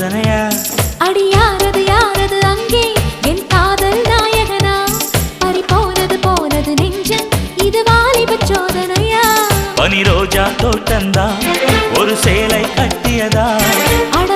சோதனையா? அடி யாரது யாரது அங்கே என் காதல் நாயகனா? பறி போனது போனது நெஞ்சம் இது வாலிப சோதனையா? பனி ரோஜா தோட்டந்தா ஒரு சேலை கட்டியதா? அட